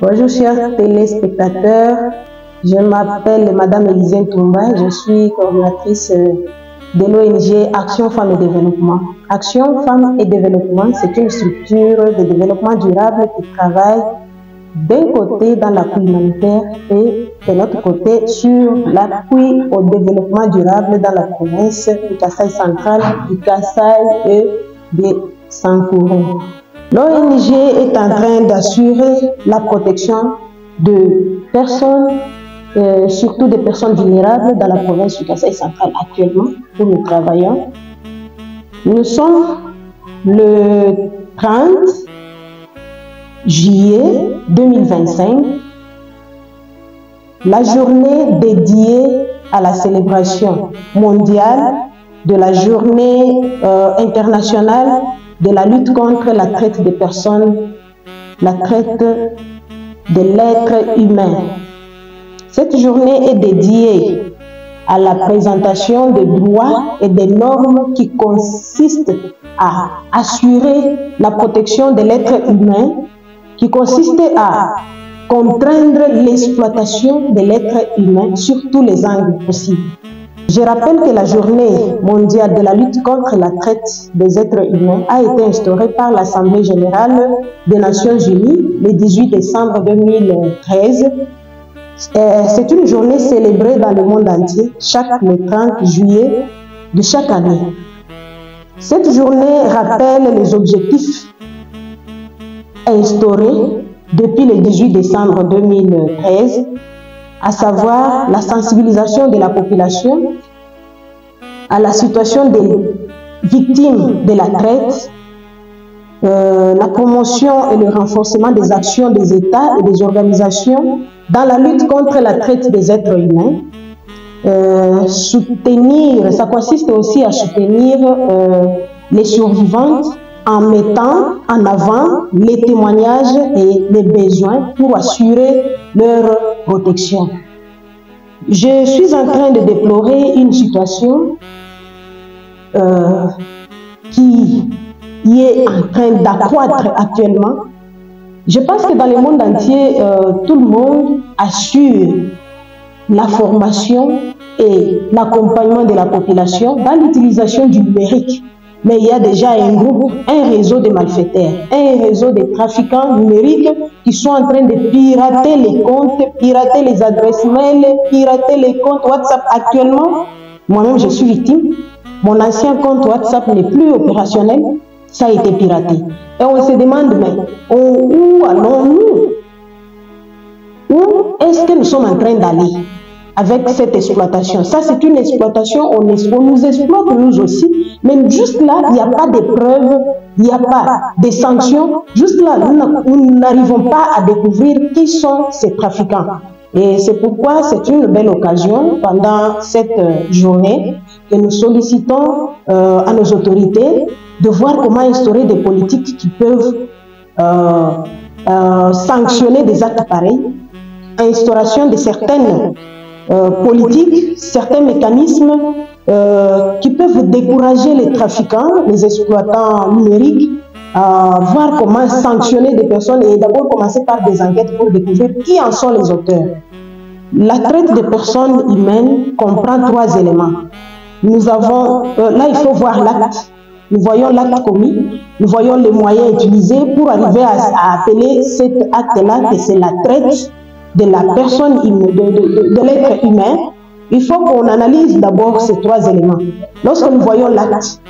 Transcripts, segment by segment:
Bonjour chers téléspectateurs, je m'appelle Madame Élisée Toumba, je suis coordinatrice de l'ONG Action Femmes et Développement. Action Femmes et Développement, c'est une structure de développement durable qui travaille d'un côté dans l'appui humanitaire et de l'autre côté sur l'appui au développement durable dans la province du Kasaï central, du Kasaï et de Sankourou. L'ONG est en train d'assurer la protection de personnes, surtout des personnes vulnérables dans la province du Kasaï central actuellement, où nous travaillons. Nous sommes le 30 juillet 2025, la journée dédiée à la célébration mondiale de la journée internationale de la lutte contre la traite des personnes, la traite de l'être humain. Cette journée est dédiée à la présentation des droits et des normes qui consistent à assurer la protection de l'être humain, qui consiste à contraindre l'exploitation de l'être humain sur tous les angles possibles. Je rappelle que la journée mondiale de la lutte contre la traite des êtres humains a été instaurée par l'Assemblée générale des Nations unies le 18 décembre 2013. C'est une journée célébrée dans le monde entier chaque le 30 juillet de chaque année. Cette journée rappelle les objectifs instaurés depuis le 18 décembre 2013, à savoir la sensibilisation de la population à la situation des victimes de la traite, la promotion et le renforcement des actions des États et des organisations dans la lutte contre la traite des êtres humains. Ça consiste aussi à soutenir les survivantes en mettant en avant les témoignages et les besoins pour assurer leur protection. Je suis en train de déplorer une situation qui est en train d'accroître actuellement. Je pense que dans le monde entier, tout le monde assure la formation et l'accompagnement de la population dans l'utilisation du numérique. Mais il y a déjà un groupe, un réseau de malfaiteurs, un réseau de trafiquants numériques qui sont en train de pirater les comptes, pirater les adresses mail, pirater les comptes WhatsApp. Actuellement, moi-même je suis victime. Mon ancien compte WhatsApp n'est plus opérationnel, ça a été piraté. Et on se demande, mais où allons-nous? Où est-ce que nous sommes en train d'aller avec cette exploitation? Ça, c'est une exploitation, on nous exploite nous aussi, mais juste là, il n'y a pas de preuves, il n'y a pas de sanctions. Juste là, nous n'arrivons pas à découvrir qui sont ces trafiquants. Et c'est pourquoi c'est une belle occasion, pendant cette journée, que nous sollicitons à nos autorités de voir comment instaurer des politiques qui peuvent sanctionner des actes pareils, instauration de certaines politiques, certains mécanismes qui peuvent décourager les trafiquants, les exploitants numériques, voir comment sanctionner des personnes et d'abord commencer par des enquêtes pour découvrir qui en sont les auteurs. La traite des personnes humaines comprend 3 éléments. Nous avons, là il faut voir l'acte, nous voyons l'acte commis, nous voyons les moyens utilisés pour arriver à appeler cet acte-là que c'est la traite de la personne, de l'être humain. Il faut qu'on analyse d'abord ces 3 éléments. Lorsque nous voyons l'acte,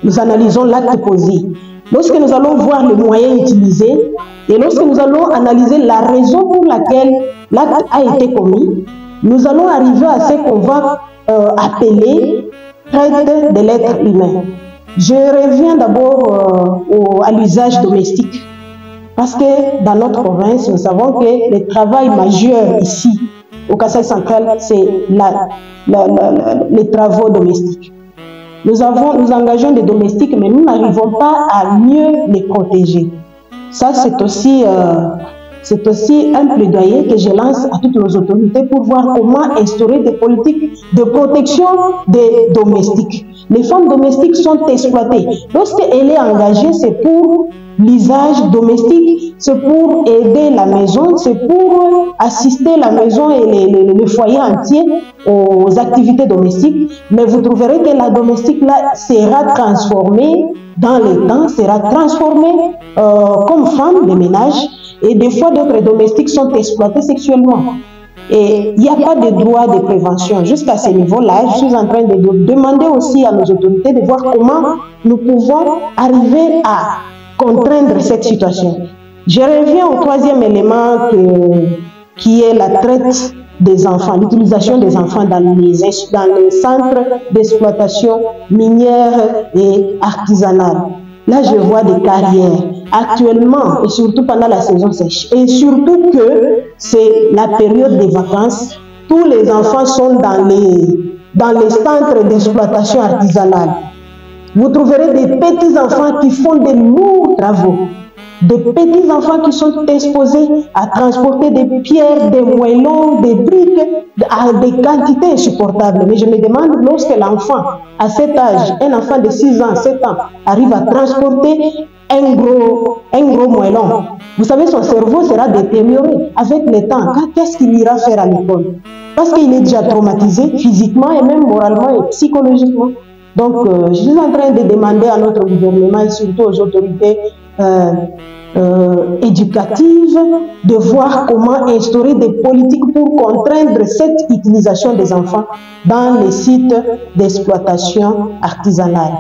nous analysons l'acte posé. Lorsque nous allons voir les moyens utilisés et lorsque nous allons analyser la raison pour laquelle l'acte a été commis, nous allons arriver à ce qu'on va appeler traite de l'être humain. Je reviens d'abord à l'usage domestique. Parce que dans notre province, nous savons que le travail majeur ici, au Kasaï central, c'est les travaux domestiques. Nous engageons des domestiques, mais nous n'arrivons pas à mieux les protéger. Ça, c'est aussi un plaidoyer que je lance à toutes nos autorités pour voir comment instaurer des politiques de protection des domestiques. Les femmes domestiques sont exploitées. Lorsqu'elle est engagée, c'est pour l'usage domestique, c'est pour aider la maison, c'est pour assister la maison et le foyer entier aux activités domestiques. Mais vous trouverez que la domestique là sera transformée dans le temps, sera transformée comme femme de ménage, et des fois d'autres domestiques sont exploités sexuellement. Et il n'y a pas de droit de prévention. Jusqu'à ce niveau-là, je suis en train de demander aussi à nos autorités de voir comment nous pouvons arriver à contraindre cette situation. Je reviens au troisième élément qui est la traite des enfants, l'utilisation des enfants dans les centres d'exploitation minière et artisanale. Là, je vois des carrières actuellement et surtout pendant la saison sèche. Et surtout que c'est la période des vacances. Tous les enfants sont dans les centres d'exploitation artisanale. Vous trouverez des petits enfants qui font des lourds travaux. Des petits enfants qui sont exposés à transporter des pierres, des moellons, des briques à des quantités insupportables. Mais je me demande, lorsque l'enfant, à cet âge, un enfant de 6 ans, 7 ans, arrive à transporter un gros moellon, vous savez, son cerveau sera détérioré avec le temps. Qu'est-ce qu'il ira faire à l'école? Parce qu'il est déjà traumatisé physiquement et même moralement et psychologiquement. Donc, je suis en train de demander à notre gouvernement et surtout aux autorités éducatives de voir comment instaurer des politiques pour contraindre cette utilisation des enfants dans les sites d'exploitation artisanale.